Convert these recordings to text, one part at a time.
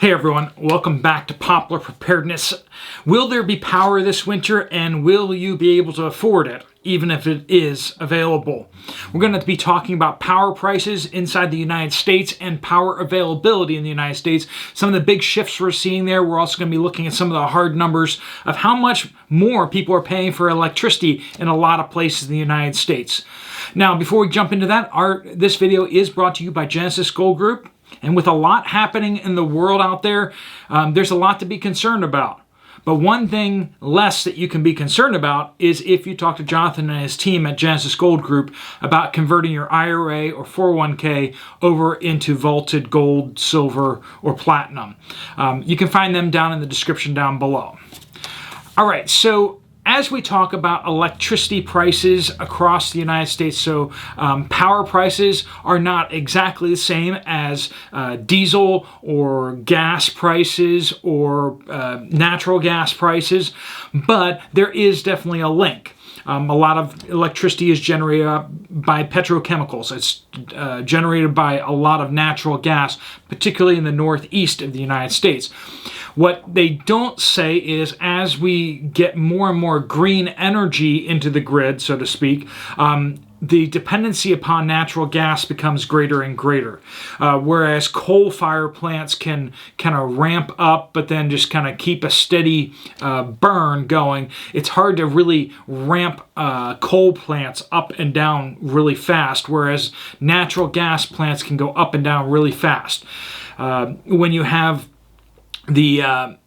Hey everyone, welcome back to Poplar Preparedness. Will there be power this winter, and will you be able to afford it, even if it is available? We're going to be talking about power prices inside the United States and power availability in the United States. Some of the big shifts we're seeing there. We're also going to be looking at some of the hard numbers of how much more people are paying for electricity in a lot of places in the United States. Now, before we jump into that, this video is brought to you by Genesis Gold Group. And with a lot happening in the world out there, there's a lot to be concerned about. But one thing less that you can be concerned about is if you talk to Jonathan and his team at Genesis Gold Group about converting your IRA or 401k over into vaulted gold, silver, or platinum. You can find them down in the description down below. All right, so as we talk about electricity prices across the United States, so power prices are not exactly the same as diesel or gas prices or natural gas prices, but there is definitely a link. A lot of electricity is generated by petrochemicals. It's generated by a lot of natural gas, particularly in the northeast of the United States. What they don't say is as we get more and more green energy into the grid, so to speak, the dependency upon natural gas becomes greater and greater. Whereas coal-fired plants can kind of ramp up, but then just kind of keep a steady burn going. It's hard to really ramp coal plants up and down really fast, whereas natural gas plants can go up and down really fast. When you have the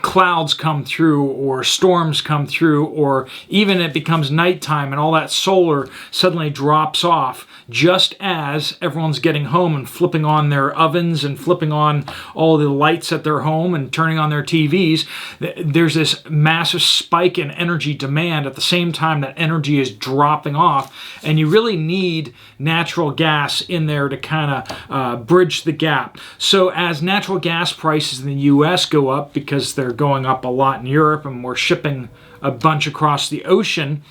clouds come through or storms come through, or even it becomes nighttime and all that solar suddenly drops off just as everyone's getting home and flipping on their ovens and flipping on all the lights at their home and turning on their TVs, there's this massive spike in energy demand at the same time that energy is dropping off, and you really need natural gas in there to kind of bridge the gap. So as natural gas prices in the US go up, because they're going up a lot in Europe and we're shipping a bunch across the ocean,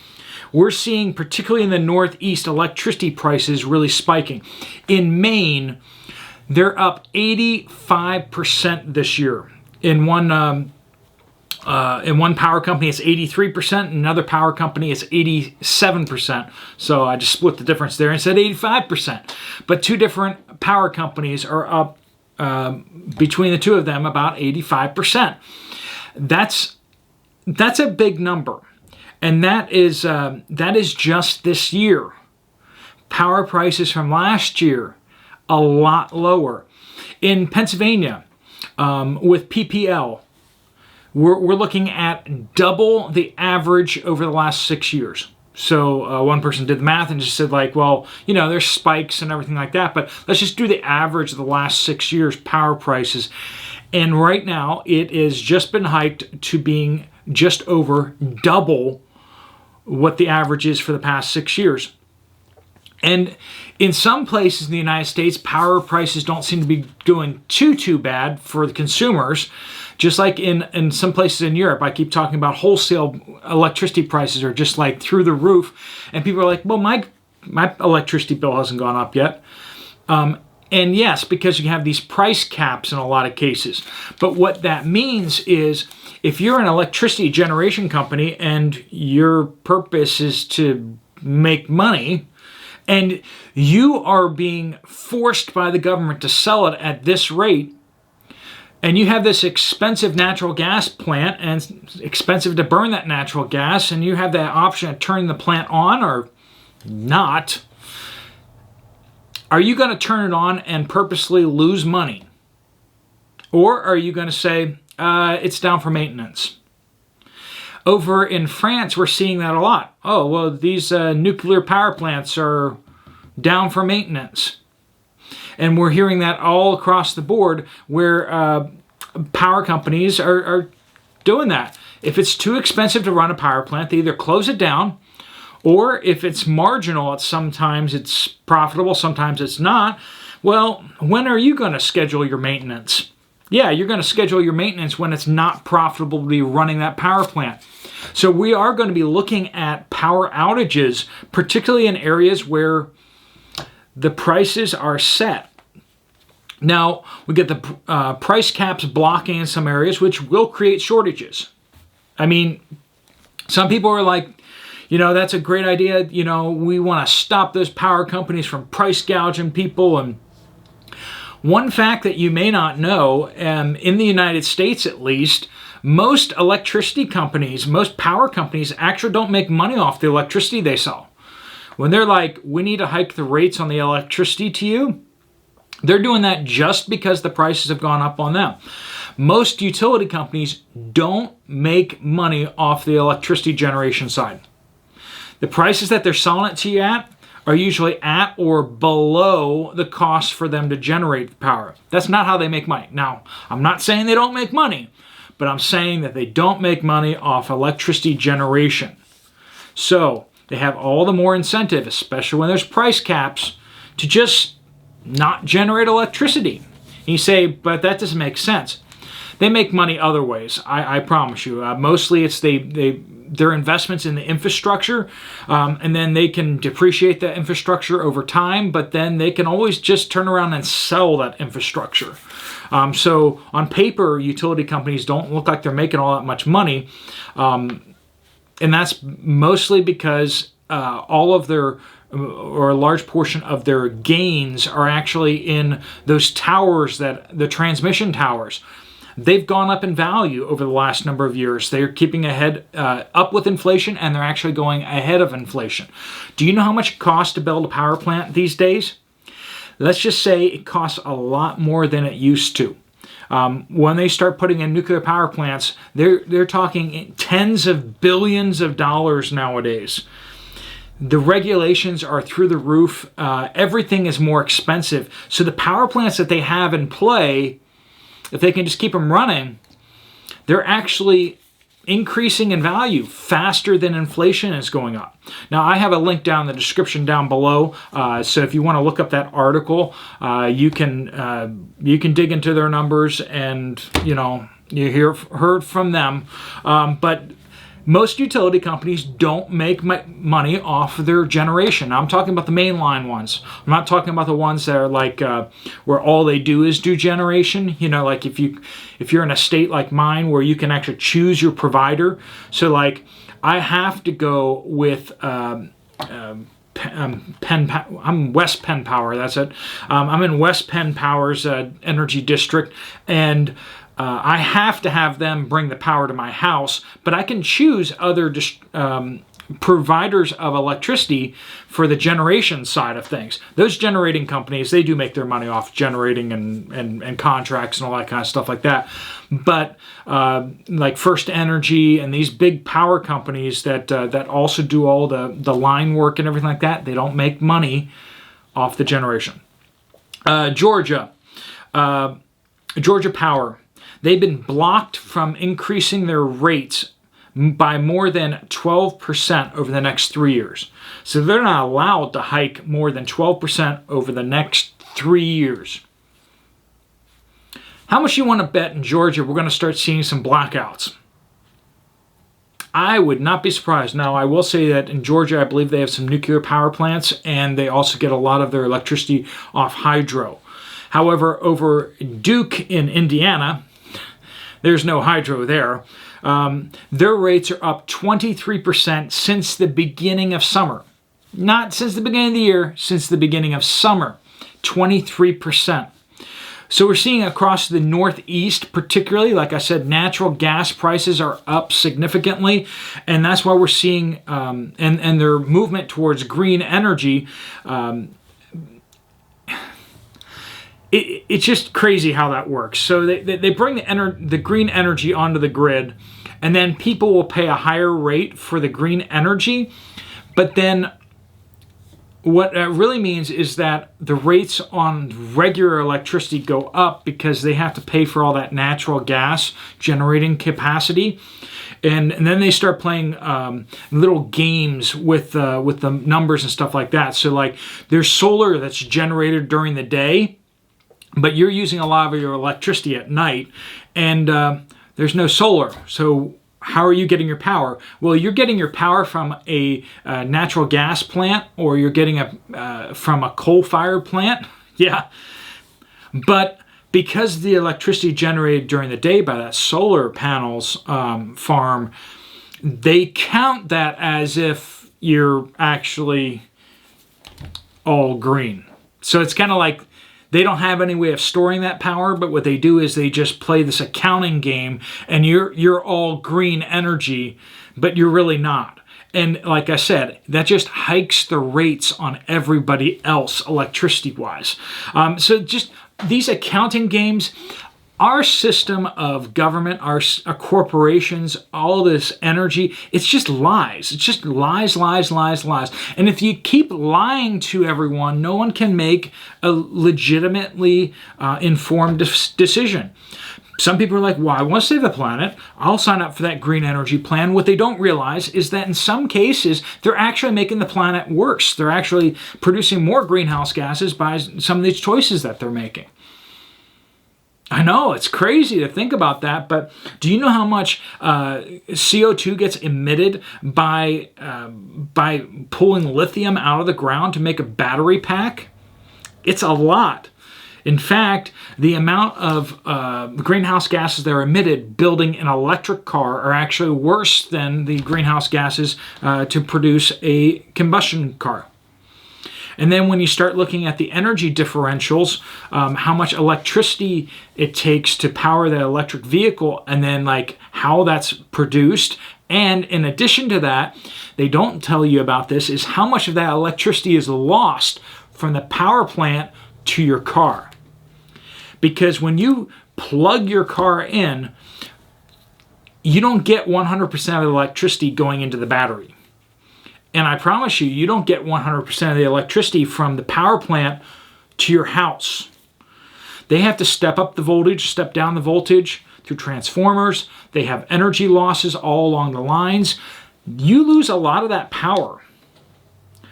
we're seeing, particularly in the Northeast, electricity prices really spiking. In Maine, they're up 85% this year. In one power company, it's 83%. In another power company, it's 87%. So I just split the difference there and said 85%. But two different power companies are up between the two of them about 85%. That's a big number. And that is just this year. Power prices from last year, a lot lower. In Pennsylvania, with PPL, we're looking at double the average over the last 6 years. So one person did the math and just said, like, well, you know, there's spikes and everything like that, but let's just do the average of the last 6 years power prices. And right now, it has just been hiked to being just over double what the average is for the past 6 years. And in some places in the United States, power prices don't seem to be doing too bad for the consumers. Just like in some places in Europe, I keep talking about wholesale electricity prices are just like through the roof. And people are like, well, my electricity bill hasn't gone up yet. And yes, because you have these price caps in a lot of cases. But what that means is if you're an electricity generation company and your purpose is to make money, and you are being forced by the government to sell it at this rate, and you have this expensive natural gas plant, and it's expensive to burn that natural gas, and you have that option of turning the plant on or not, are you going to turn it on and purposely lose money? Or are you going to say, it's down for maintenance? Over in France, we're seeing that a lot. Oh, well, these nuclear power plants are down for maintenance. And we're hearing that all across the board where power companies are doing that. If it's too expensive to run a power plant, they either close it down, or if it's marginal, sometimes it's profitable, sometimes it's not. Well, when are you going to schedule your maintenance? Yeah, you're going to schedule your maintenance when it's not profitable to be running that power plant. So we are going to be looking at power outages, particularly in areas where the prices are set. Now, we get the price caps blocking in some areas, which will create shortages. I mean, some people are like, that's a great idea. We want to stop those power companies from price gouging people. And one fact that you may not know, in the United States at least, most electricity companies, most power companies actually don't make money off the electricity they sell. When they're like, we need to hike the rates on the electricity to you, they're doing that just because the prices have gone up on them. Most utility companies don't make money off the electricity generation side. The prices that they're selling it to you at are usually at or below the cost for them to generate power. That's not how they make money. Now, I'm not saying they don't make money, but I'm saying that they don't make money off electricity generation. So they have all the more incentive, especially when there's price caps, to just not generate electricity. And you say, but that doesn't make sense. They make money other ways, I promise you. Mostly it's their investments in the infrastructure, and then they can depreciate that infrastructure over time, but then they can always just turn around and sell that infrastructure. So on paper, utility companies don't look like they're making all that much money, and that's mostly because all of their, or a large portion of their gains are actually in those towers, the transmission towers. They've gone up in value over the last number of years. They're keeping ahead, up with inflation, and they're actually going ahead of inflation. Do you know how much it costs to build a power plant these days? Let's just say it costs a lot more than it used to. When they start putting in nuclear power plants, they're talking tens of billions of dollars nowadays. The regulations are through the roof. Everything is more expensive. So the power plants that they have in play, if they can just keep them running, they're actually increasing in value faster than inflation is going up. Now, I have a link down in the description down below, so if you want to look up that article, you can dig into their numbers and you heard from them. But most utility companies don't make money off of their generation. Now, I'm talking about the mainline ones. I'm not talking about the ones that are like where all they do is do generation. Like if you're in a state like mine where you can actually choose your provider. So like I have to go with I'm West Penn Power. That's it. I'm in West Penn Power's energy district, and I have to have them bring the power to my house, but I can choose other providers of electricity for the generation side of things. Those generating companies, they do make their money off generating and contracts and all that kind of stuff like that. But like First Energy and these big power companies that also do all the line work and everything like that, they don't make money off the generation. Georgia Power. They've been blocked from increasing their rates by more than 12% over the next 3 years. So they're not allowed to hike more than 12% over the next 3 years. How much you want to bet in Georgia we're going to start seeing some blackouts? I would not be surprised. Now, I will say that in Georgia, I believe they have some nuclear power plants, and they also get a lot of their electricity off hydro. However, over Duke in Indiana, there's no hydro there. Their rates are up 23% since the beginning of summer. Not since the beginning of the year, since the beginning of summer. 23%. So we're seeing across the Northeast, particularly, like I said, natural gas prices are up significantly, and that's why we're seeing, and their movement towards green energy. It's just crazy how that works. So they bring the green energy onto the grid, and then people will pay a higher rate for the green energy. But then what that really means is that the rates on regular electricity go up because they have to pay for all that natural gas generating capacity. And then they start playing little games with the numbers and stuff like that. So like there's solar that's generated during the day, but you're using a lot of your electricity at night, and there's no solar. So how are you getting your power? Well, you're getting your power from a natural gas plant, or you're getting from a coal-fired plant. Yeah. But because the electricity generated during the day by that solar panels farm, they count that as if you're actually all green. So it's kind of like they don't have any way of storing that power, but what they do is they just play this accounting game, and you're all green energy, but you're really not. And like I said, that just hikes the rates on everybody else electricity-wise. So just these accounting games, our system of government, our corporations, all this energy, it's just lies. It's just lies, lies, lies, lies. And if you keep lying to everyone, no one can make a legitimately informed decision. Some people are like, well, I want to save the planet. I'll sign up for that green energy plan. What they don't realize is that in some cases, they're actually making the planet worse. They're actually producing more greenhouse gases by some of these choices that they're making. I know, it's crazy to think about that, but do you know how much CO2 gets emitted by pulling lithium out of the ground to make a battery pack? It's a lot. In fact, the amount of greenhouse gases that are emitted building an electric car are actually worse than the greenhouse gases to produce a combustion car. And then when you start looking at the energy differentials, how much electricity it takes to power the electric vehicle, and then like how that's produced. And in addition to that, they don't tell you about this, is how much of that electricity is lost from the power plant to your car. Because when you plug your car in, you don't get 100% of the electricity going into the battery. And I promise you, you don't get 100% of the electricity from the power plant to your house. They have to step up the voltage, step down the voltage through transformers. They have energy losses all along the lines. You lose a lot of that power.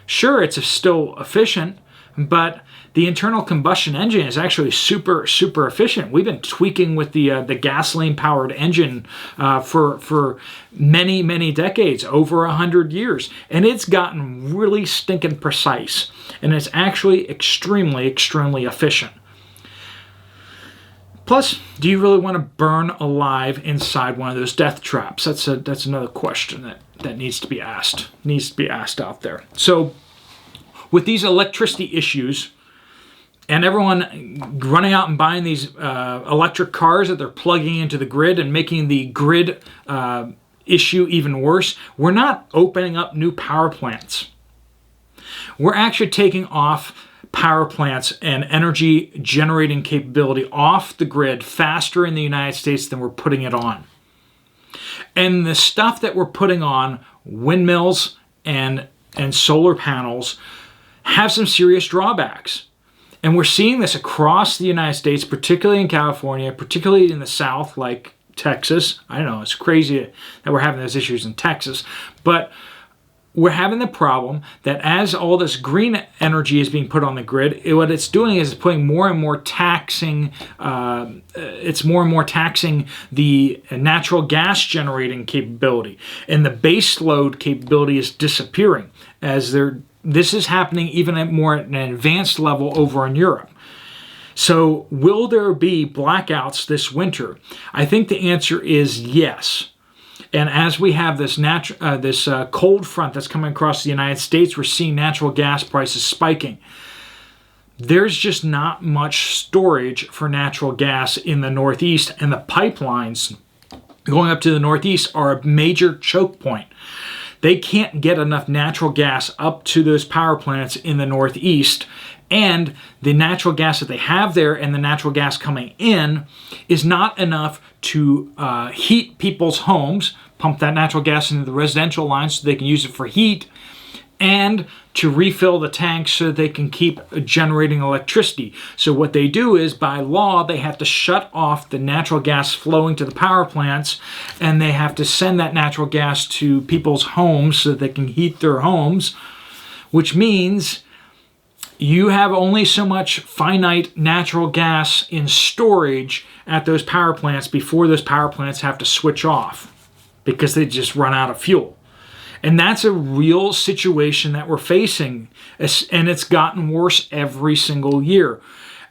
Sure, it's still efficient, but the internal combustion engine is actually super, super efficient. We've been tweaking with the gasoline-powered engine for many, many decades, over 100 years. And it's gotten really stinking precise. And it's actually extremely, extremely efficient. Plus, do you really want to burn alive inside one of those death traps? That's another question that needs to be asked. Needs to be asked out there. So, with these electricity issues, and everyone running out and buying these electric cars that they're plugging into the grid and making the grid issue even worse, we're not opening up new power plants. We're actually taking off power plants and energy generating capability off the grid faster in the United States than we're putting it on. And the stuff that we're putting on, windmills and solar panels, have some serious drawbacks. And we're seeing this across the United States, particularly in California, particularly in the South, like Texas. I know, it's crazy that we're having those issues in Texas. But we're having the problem that as all this green energy is being put on the grid, what it's doing is it's putting more and more taxing, the natural gas generating capability. And the base load capability is disappearing as this is happening even at an advanced level over in Europe. So will there be blackouts this winter? I think the answer is yes. And as we have this cold front that's coming across the United States, we're seeing natural gas prices spiking. There's just not much storage for natural gas in the Northeast, and the pipelines going up to the Northeast are a major choke point. They can't get enough natural gas up to those power plants in the Northeast, and the natural gas that they have there and the natural gas coming in is not enough to heat people's homes, pump that natural gas into the residential lines so they can use it for heat, and to refill the tanks so that they can keep generating electricity. So what they do is, by law, they have to shut off the natural gas flowing to the power plants, and they have to send that natural gas to people's homes so that they can heat their homes, which means you have only so much finite natural gas in storage at those power plants before those power plants have to switch off because they just run out of fuel. And that's a real situation that we're facing, and it's gotten worse every single year.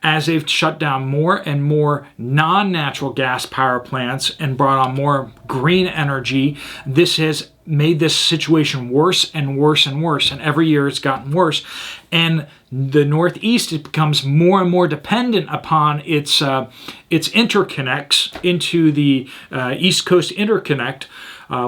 as they've shut down more and more non-natural gas power plants and brought on more green energy, this has made this situation worse and worse and worse. And every year it's gotten worse. And the Northeast, it becomes more and more dependent upon its interconnects into the East Coast Interconnect,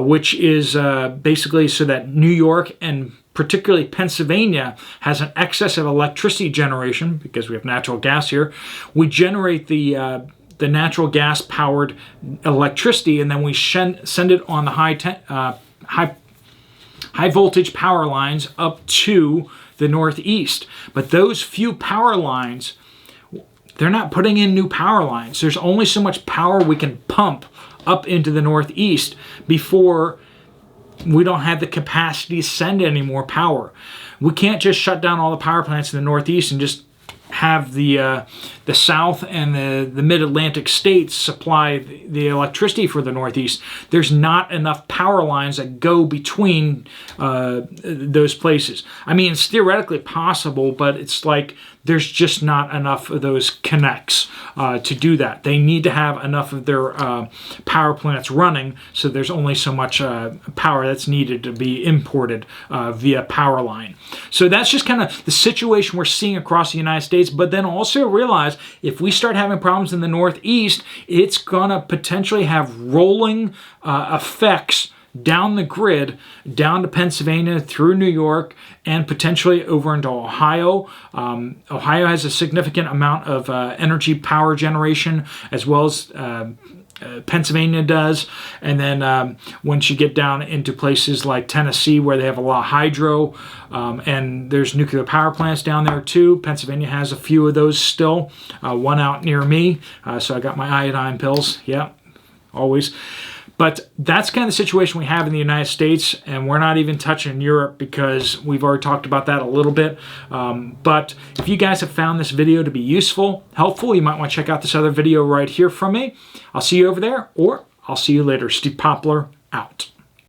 which is basically so that New York and particularly Pennsylvania has an excess of electricity generation because we have natural gas here. We generate the natural gas powered electricity, and then we send it on the high voltage power lines up to the Northeast. But those few power lines, they're not putting in new power lines. There's only so much power we can pump up into the Northeast before we don't have the capacity to send any more power. We can't just shut down all the power plants in the Northeast and just have the South and the Mid-Atlantic states supply the electricity for the Northeast. There's not enough power lines that go between those places. I mean, it's theoretically possible, but it's like there's just not enough of those connects to do that. They need to have enough of their power plants running, so there's only so much power that's needed to be imported via power line. So that's just kind of the situation we're seeing across the United States. But then also realize if we start having problems in the Northeast, it's going to potentially have rolling effects down the grid, down to Pennsylvania, through New York, and potentially over into Ohio. Ohio has a significant amount of energy power generation, as well as Pennsylvania does. And then once you get down into places like Tennessee, where they have a lot of hydro, and there's nuclear power plants down there too. Pennsylvania has a few of those still, one out near me. So I got my iodine pills, yeah, always. But that's kind of the situation we have in the United States, and we're not even touching Europe because we've already talked about that a little bit. But if you guys have found this video to be useful, helpful, you might want to check out this other video right here from me. I'll see you over there, or I'll see you later. Steve Poplar, out.